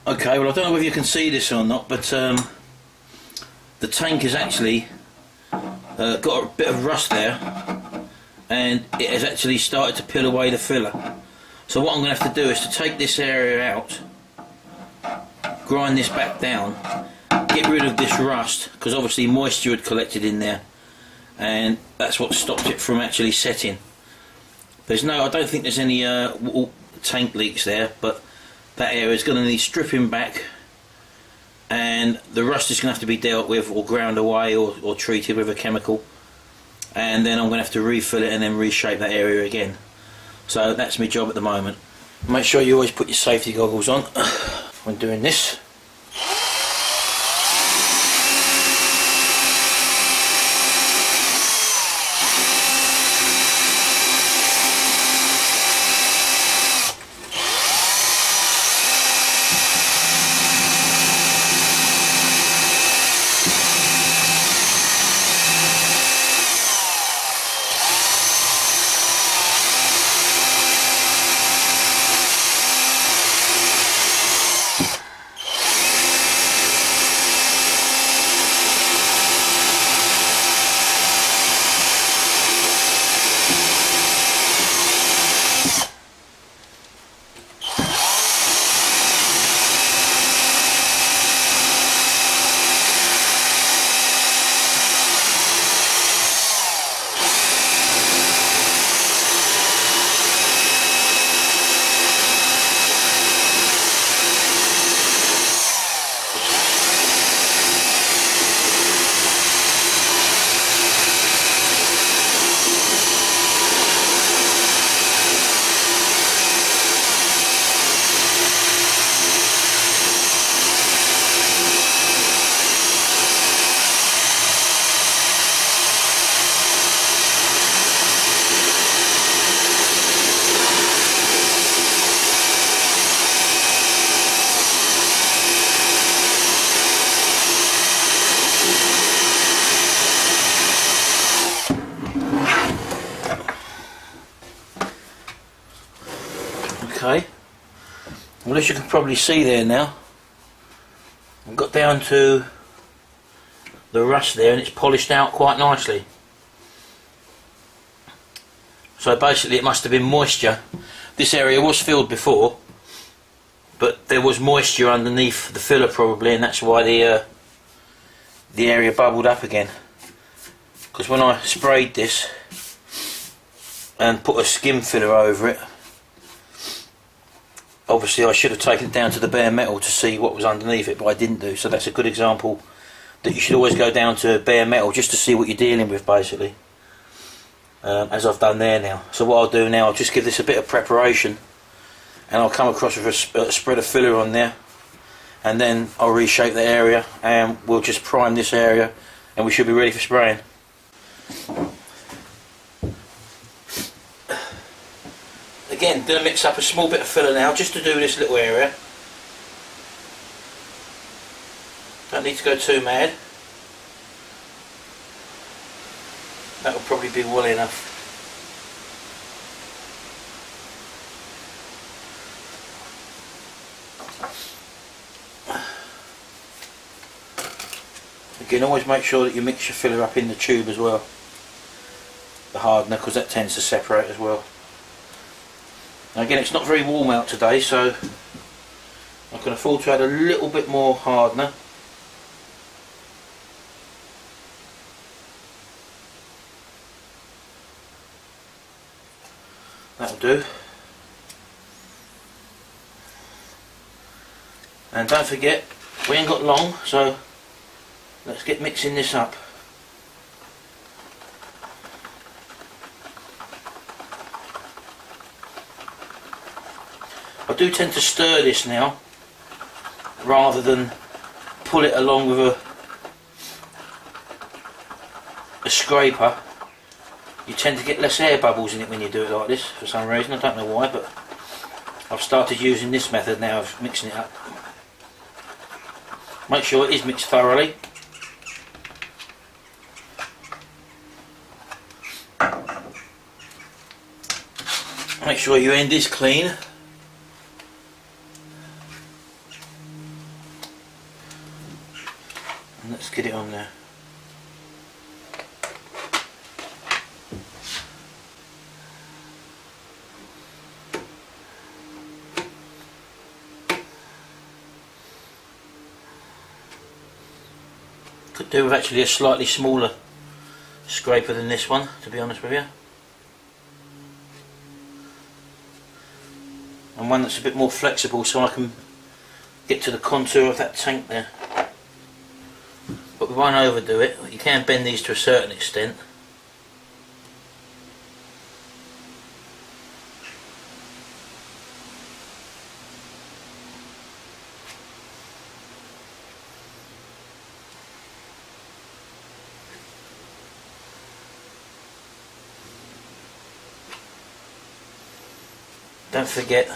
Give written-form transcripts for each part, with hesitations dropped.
Okay, well I don't know whether you can see this or not, but the tank has actually got a bit of rust there, and it has actually started to peel away the filler. So what I'm going to have to do is to take this area out, grind this back down, get rid of this rust, because obviously moisture had collected in there, and that's what stopped it from actually setting. I don't think there's any tank leaks there, but that area is going to need stripping back, and the rust is going to have to be dealt with or ground away or treated with a chemical, and then I'm going to have to refill it and then reshape that area again. So that's my job at the moment. Make sure you always put your safety goggles on when doing this. Okay, well as you can probably see there now, I've got down to the rust there and it's polished out quite nicely. So basically it must have been moisture. This area was filled before, but there was moisture underneath the filler probably, and that's why the area bubbled up again. Because when I sprayed this and put a skim filler over it, obviously I should have taken it down to the bare metal to see what was underneath it, but I didn't do. So that's a good example that you should always go down to bare metal just to see what you're dealing with, basically, as I've done there now. So what I'll do now, I'll just give this a bit of preparation, and I'll come across with a spread of filler on there, and then I'll reshape the area and we'll just prime this area and we should be ready for spraying. Again, going to mix up a small bit of filler now just to do this little area. Don't need to go too mad. That will probably be well enough. Again, always make sure that you mix your filler up in the tube as well, the hardener, because that tends to separate as well. Now again, it's not very warm out today, so I can afford to add a little bit more hardener. That'll do. And don't forget, we ain't got long, so let's get mixing this up. I do tend to stir this now rather than pull it along with a scraper, you tend to get less air bubbles in it when you do it like this for some reason. I don't know why, but I've started using this method now of mixing it up. Make sure it is mixed thoroughly. Make sure your end is clean. And let's get it on there. Could do with actually a slightly smaller scraper than this one, to be honest with you. And one that's a bit more flexible so I can get to the contour of that tank there. But we won't overdo it. You can bend these to a certain extent. Don't forget,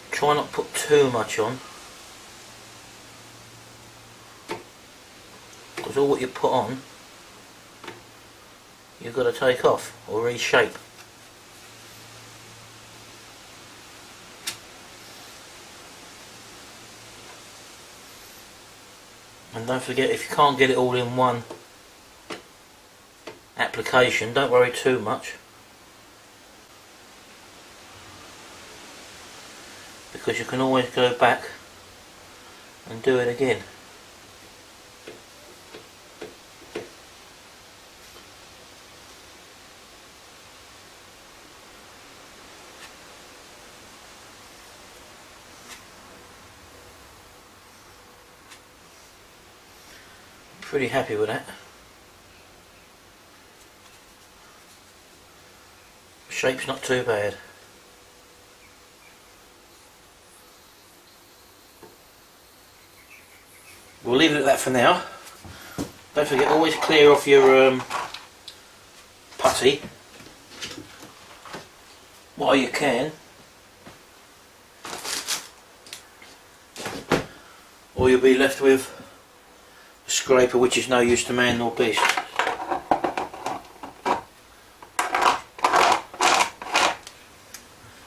try not to put too much on, because all what you put on you've got to take off or reshape. And don't forget, if you can't get it all in one application, don't worry too much, because you can always go back and do it again. Pretty happy with that. Shape's not too bad. We'll leave it at that for now. Don't forget, always clear off your putty while you can, or you'll be left with a scraper which is no use to man nor beast.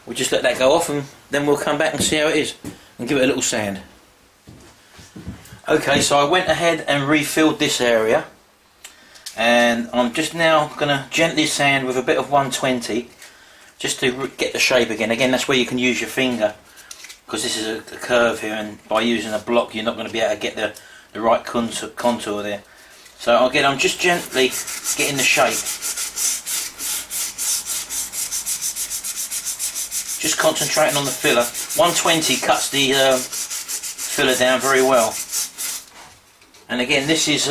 We'll just let that go off and then we'll come back and see how it is and give it a little sand. Okay, so I went ahead and refilled this area, and I'm just now going to gently sand with a bit of 120 just to get the shape again. Again, that's where you can use your finger, because this is a curve here, and by using a block you're not going to be able to get the right contour there. So again, I'm just gently getting the shape. Just concentrating on the filler. 120 cuts the filler down very well. And again, this is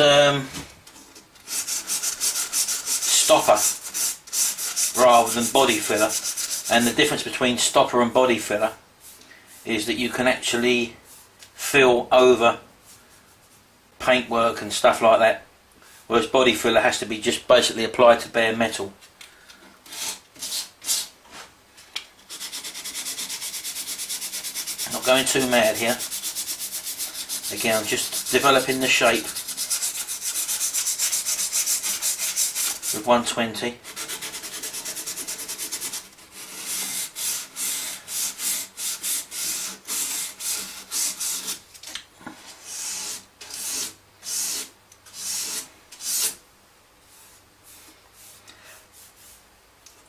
stopper rather than body filler. And the difference between stopper and body filler is that you can actually fill over paintwork and stuff like that, whereas body filler has to be just basically applied to bare metal. Not going too mad here. Again, I'm just developing the shape with 120.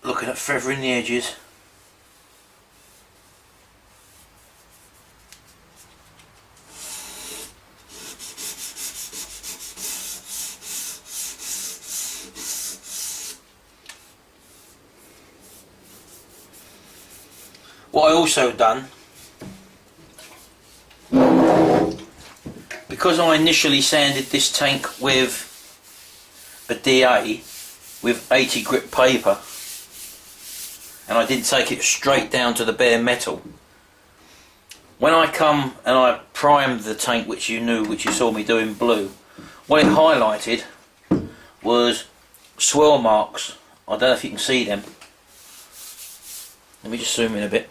Looking at feathering the edges. What I also done, because I initially sanded this tank with a DA with 80 grit paper, and I didn't take it straight down to the bare metal, when I come and I primed the tank, which you saw me do in blue, what it highlighted was swirl marks. I don't know if you can see them. Let me just zoom in a bit.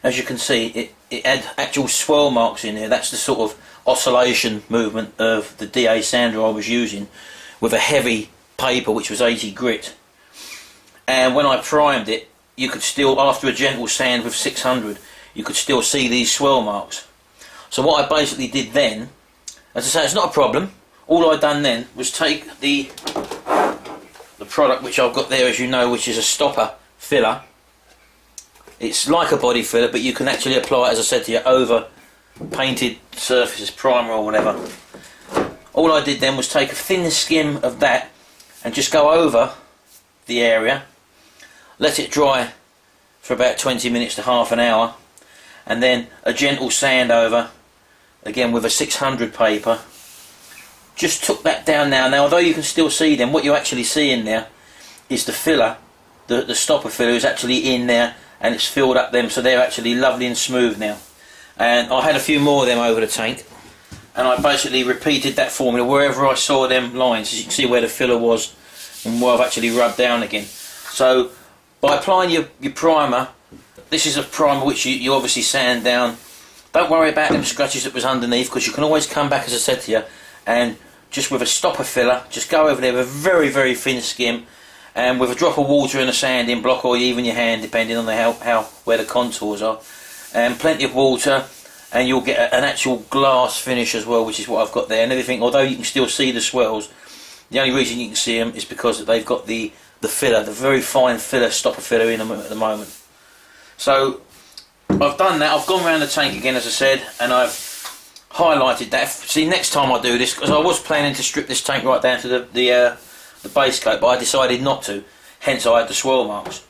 As you can see, it had actual swirl marks in there. That's the sort of oscillation movement of the DA sander I was using with a heavy paper, which was 80 grit. And when I primed it, you could still, after a gentle sand with 600, you could still see these swirl marks. So what I basically did then, as I say, it's not a problem. All I done then was take the product which I've got there, as you know, which is a stopper filler. It's like a body filler, but you can actually apply it, as I said to you, over painted surfaces, primer or whatever. All I did then was take a thin skim of that and just go over the area, let it dry for about 20 minutes to half an hour, and then a gentle sand over, again with a 600 paper. Just took that down now. Now, although you can still see them, what you actually see in there is the filler, the stopper filler is actually in there, and it's filled up them, so they're actually lovely and smooth now. And I had a few more of them over the tank, and I basically repeated that formula wherever I saw them lines. As you can see where the filler was and where I've actually rubbed down again. So by applying your primer, this is a primer which you obviously sand down. Don't worry about them scratches that was underneath, because you can always come back, as I said to you, and just with a stopper filler, just go over there with a very, very thin skim, and with a drop of water and a sanding block, or even your hand, depending on where the contours are, and plenty of water, and you'll get an actual glass finish as well, which is what I've got there. And everything, although you can still see the swirls, the only reason you can see them is because they've got the filler, the very fine filler, stopper filler in them at the moment. So I've done that. I've gone around the tank again, as I said, and I've highlighted that. See, next time I do this, because I was planning to strip this tank right down to the base coat, but I decided not to, hence I had the swirl marks.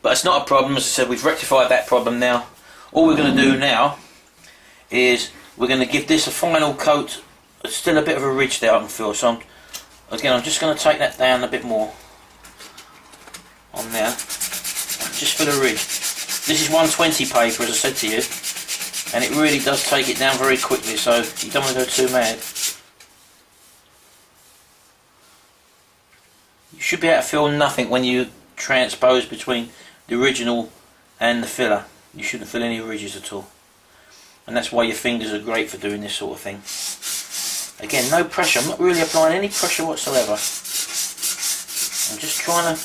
But it's not a problem. As I said, we've rectified that problem now. All we're going to do now is we're going to give this a final coat. It's still a bit of a ridge there, I can feel, so I'm just going to take that down a bit more on there, just for the ridge. This is 120 paper, as I said to you, and it really does take it down very quickly, so you don't want to go too mad. You should be able to feel nothing when you transpose between the original and the filler. You shouldn't feel any ridges at all, and that's why your fingers are great for doing this sort of thing. Again, no pressure. I'm not really applying any pressure whatsoever. I'm just trying to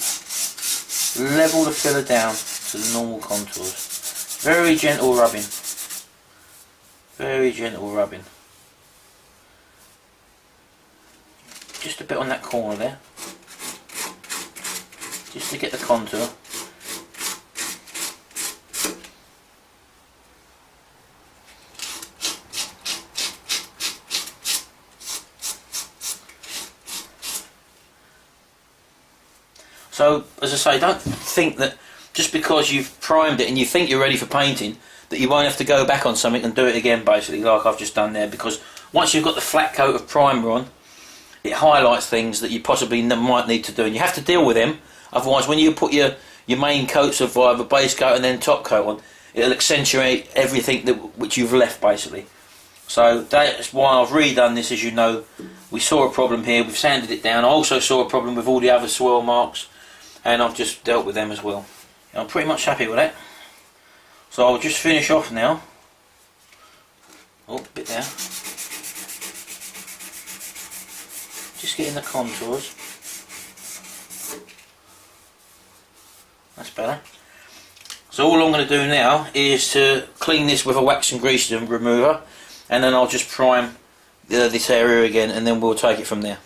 level the filler down to the normal contours. Very gentle rubbing. Very gentle rubbing. Just a bit on that corner there, just to get the contour. So, as I say, don't think that just because you've primed it and you think you're ready for painting, that you won't have to go back on something and do it again, basically, like I've just done there, because once you've got the flat coat of primer on, it highlights things that you possibly might need to do, and you have to deal with them. Otherwise, when you put your main coats of either base coat and then top coat on, it'll accentuate everything which you've left, basically. So that's why I've redone this. As you know, we saw a problem here, we've sanded it down. I also saw a problem with all the other swirl marks, and I've just dealt with them as well. I'm pretty much happy with that. So I'll just finish off now. Oh, a bit there. Just getting the contours. That's better. So all I'm going to do now is to clean this with a wax and grease remover, and then I'll just prime this area again, and then we'll take it from there.